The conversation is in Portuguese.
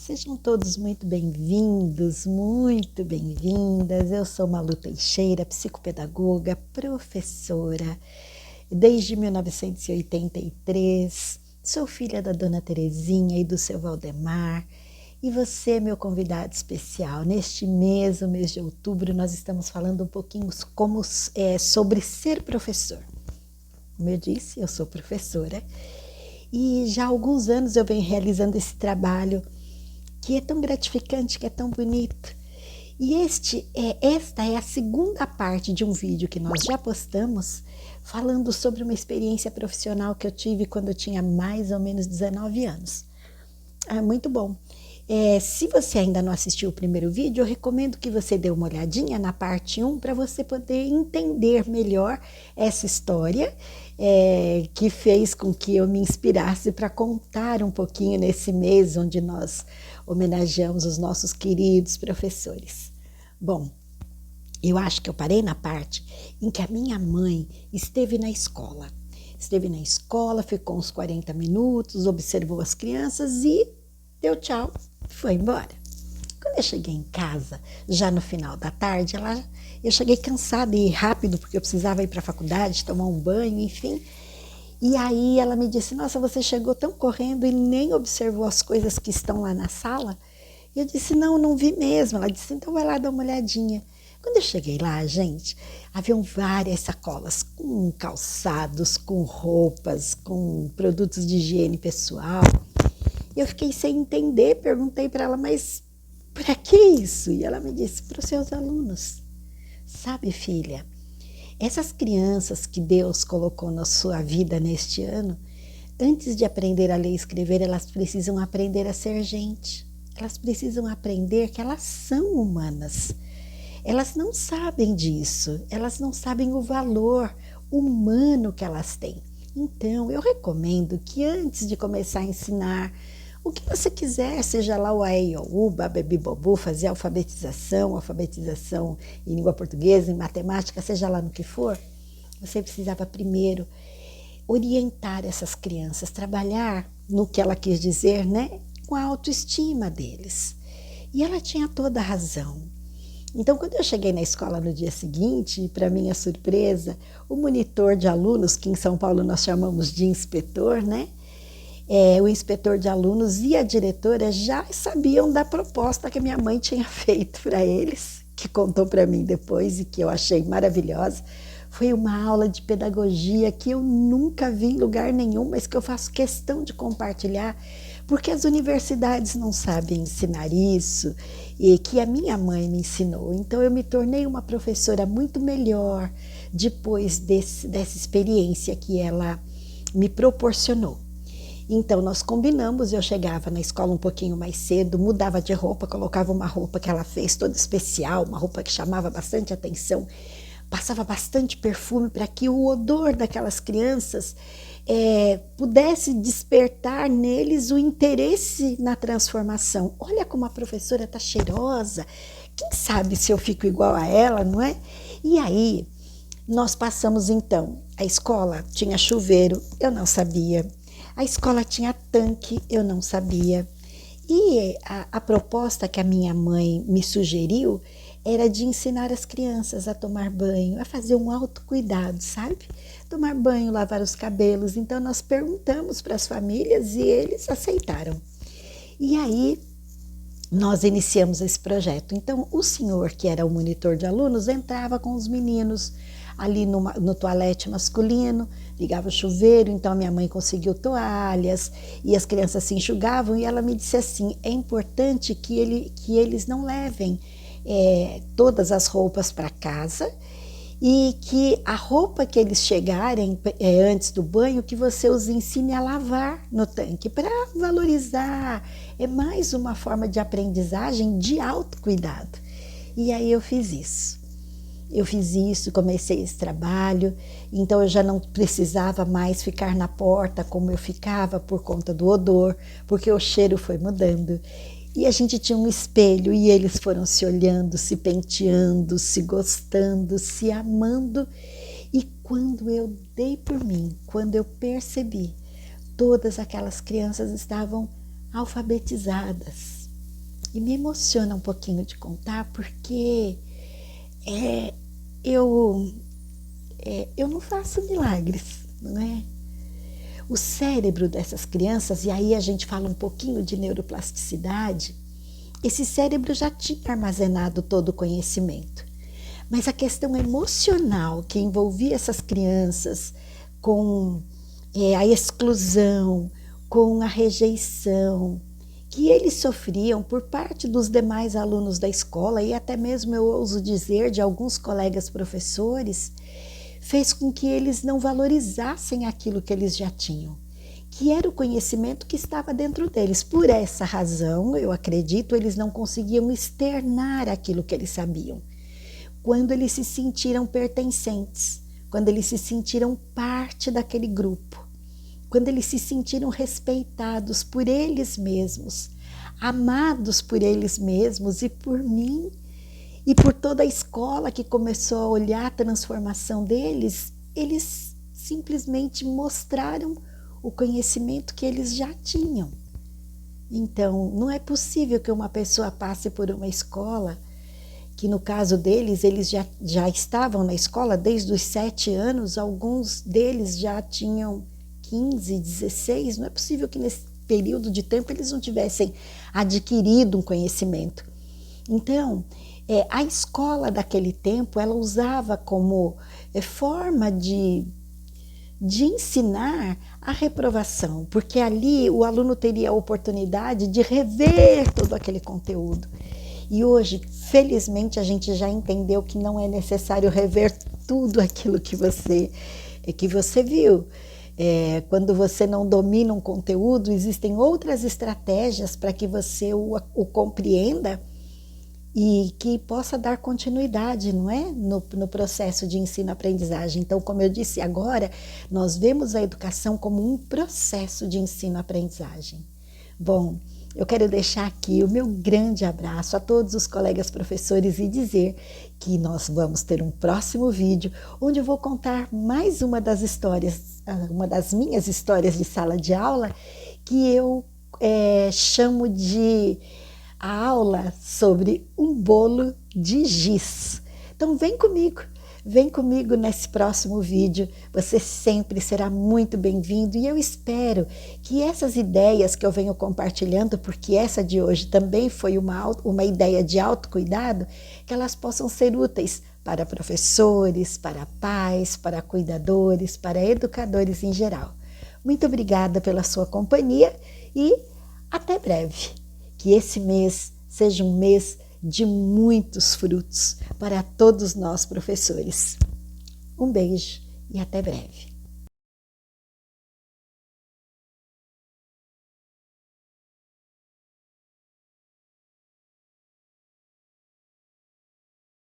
Sejam todos muito bem-vindos, muito bem-vindas. Eu sou Malu Teixeira, psicopedagoga, professora, desde 1983. Sou filha da Dona Terezinha e do seu Valdemar. E você, meu convidado especial, neste mês, o mês de outubro, nós estamos falando um pouquinho sobre ser professor. Como eu disse, eu sou professora e já há alguns anos eu venho realizando esse trabalho que é tão gratificante, que é tão bonito. E esta é a segunda parte de um vídeo que nós já postamos, falando sobre uma experiência profissional que eu tive quando eu tinha mais ou menos 19 anos. É muito bom. Se você ainda não assistiu o primeiro vídeo, eu recomendo que você dê uma olhadinha na parte 1 para você poder entender melhor essa história que fez com que eu me inspirasse para contar um pouquinho nesse mês onde nós homenageamos os nossos queridos professores. Bom, eu acho que eu parei na parte em que a minha mãe esteve na escola. Esteve na escola, ficou uns 40 minutos, observou as crianças e deu tchau, foi embora. Quando eu cheguei em casa, já no final da tarde, eu cheguei cansada e rápido, porque eu precisava ir para a faculdade, tomar um banho, enfim. E aí ela me disse, nossa, você chegou tão correndo e nem observou as coisas que estão lá na sala? E eu disse, não vi mesmo. Ela disse, então vai lá dar uma olhadinha. Quando eu cheguei lá, gente, haviam várias sacolas com calçados, com roupas, com produtos de higiene pessoal. E eu fiquei sem entender, perguntei para ela, mas para que isso? E ela me disse, para os seus alunos. Sabe, filha, essas crianças que Deus colocou na sua vida neste ano, antes de aprender a ler e escrever, elas precisam aprender a ser gente. Elas precisam aprender que elas são humanas. Elas não sabem disso, elas não sabem o valor humano que elas têm. Então, eu recomendo que antes de começar a ensinar o que você quiser, seja lá o AEIOU, Babebi Bobu, fazer alfabetização em língua portuguesa, em matemática, seja lá no que for, você precisava primeiro orientar essas crianças, trabalhar no que ela quis dizer, né, com a autoestima deles. E ela tinha toda a razão. Então, quando eu cheguei na escola no dia seguinte, para minha surpresa, o monitor de alunos, que em São Paulo nós chamamos de inspetor, né, o inspetor de alunos e a diretora já sabiam da proposta que a minha mãe tinha feito para eles, que contou para mim depois e que eu achei maravilhosa. Foi uma aula de pedagogia que eu nunca vi em lugar nenhum, mas que eu faço questão de compartilhar, porque as universidades não sabem ensinar isso e que a minha mãe me ensinou. Então eu me tornei uma professora muito melhor depois dessa experiência que ela me proporcionou. Então, nós combinamos, eu chegava na escola um pouquinho mais cedo, mudava de roupa, colocava uma roupa que ela fez toda especial, uma roupa que chamava bastante atenção, passava bastante perfume para que o odor daquelas crianças pudesse despertar neles o interesse na transformação. Olha como a professora está cheirosa, quem sabe se eu fico igual a ela, não é? E aí, nós passamos então, a escola tinha chuveiro, eu não sabia. A escola tinha tanque, eu não sabia. E a proposta que a minha mãe me sugeriu era de ensinar as crianças a tomar banho, a fazer um autocuidado, sabe? Tomar banho, lavar os cabelos. Então, nós perguntamos para as famílias e eles aceitaram. E aí, nós iniciamos esse projeto. Então, o senhor, que era o monitor de alunos, entrava com os meninos ali no toalete masculino, ligava o chuveiro, então a minha mãe conseguiu toalhas e as crianças se enxugavam e ela me disse assim, é importante que eles não levem todas as roupas para casa e que a roupa que eles chegarem antes do banho, que você os ensine a lavar no tanque, para valorizar, é mais uma forma de aprendizagem de autocuidado. E aí eu fiz isso. Comecei esse trabalho, então eu já não precisava mais ficar na porta como eu ficava por conta do odor, porque o cheiro foi mudando. E a gente tinha um espelho e eles foram se olhando, se penteando, se gostando, se amando. E quando eu dei por mim, quando eu percebi, todas aquelas crianças estavam alfabetizadas. E me emociona um pouquinho de contar, porque eu não faço milagres, não é? O cérebro dessas crianças, e aí a gente fala um pouquinho de neuroplasticidade, esse cérebro já tinha armazenado todo o conhecimento. Mas a questão emocional que envolvia essas crianças com a exclusão, com a rejeição, que eles sofriam por parte dos demais alunos da escola e até mesmo, eu ouso dizer, de alguns colegas professores, fez com que eles não valorizassem aquilo que eles já tinham, que era o conhecimento que estava dentro deles. Por essa razão, eu acredito, eles não conseguiam externar aquilo que eles sabiam. Quando eles se sentiram pertencentes, quando eles se sentiram parte daquele grupo, quando eles se sentiram respeitados por eles mesmos, amados por eles mesmos e por mim, e por toda a escola que começou a olhar a transformação deles, eles simplesmente mostraram o conhecimento que eles já tinham. Então, não é possível que uma pessoa passe por uma escola, que no caso deles, eles já estavam na escola desde os 7 anos, alguns deles já tinham 15, 16, não é possível que nesse período de tempo eles não tivessem adquirido um conhecimento. Então, a escola daquele tempo, ela usava como forma de ensinar a reprovação, porque ali o aluno teria a oportunidade de rever todo aquele conteúdo. E hoje, felizmente, a gente já entendeu que não é necessário rever tudo aquilo que você viu. Quando você não domina um conteúdo, existem outras estratégias para que você o compreenda e que possa dar continuidade, não é? No processo de ensino-aprendizagem. Então, como eu disse agora, nós vemos a educação como um processo de ensino-aprendizagem. Bom, eu quero deixar aqui o meu grande abraço a todos os colegas professores e dizer que nós vamos ter um próximo vídeo onde eu vou contar mais uma das histórias, uma das minhas histórias de sala de aula, que eu chamo de a aula sobre um bolo de giz. Então vem comigo nesse próximo vídeo, você sempre será muito bem-vindo e eu espero que essas ideias que eu venho compartilhando, porque essa de hoje também foi uma ideia de autocuidado, que elas possam ser úteis para professores, para pais, para cuidadores, para educadores em geral. Muito obrigada pela sua companhia e até breve. Que esse mês seja um mês de muitos frutos para todos nós professores. Um beijo e até breve.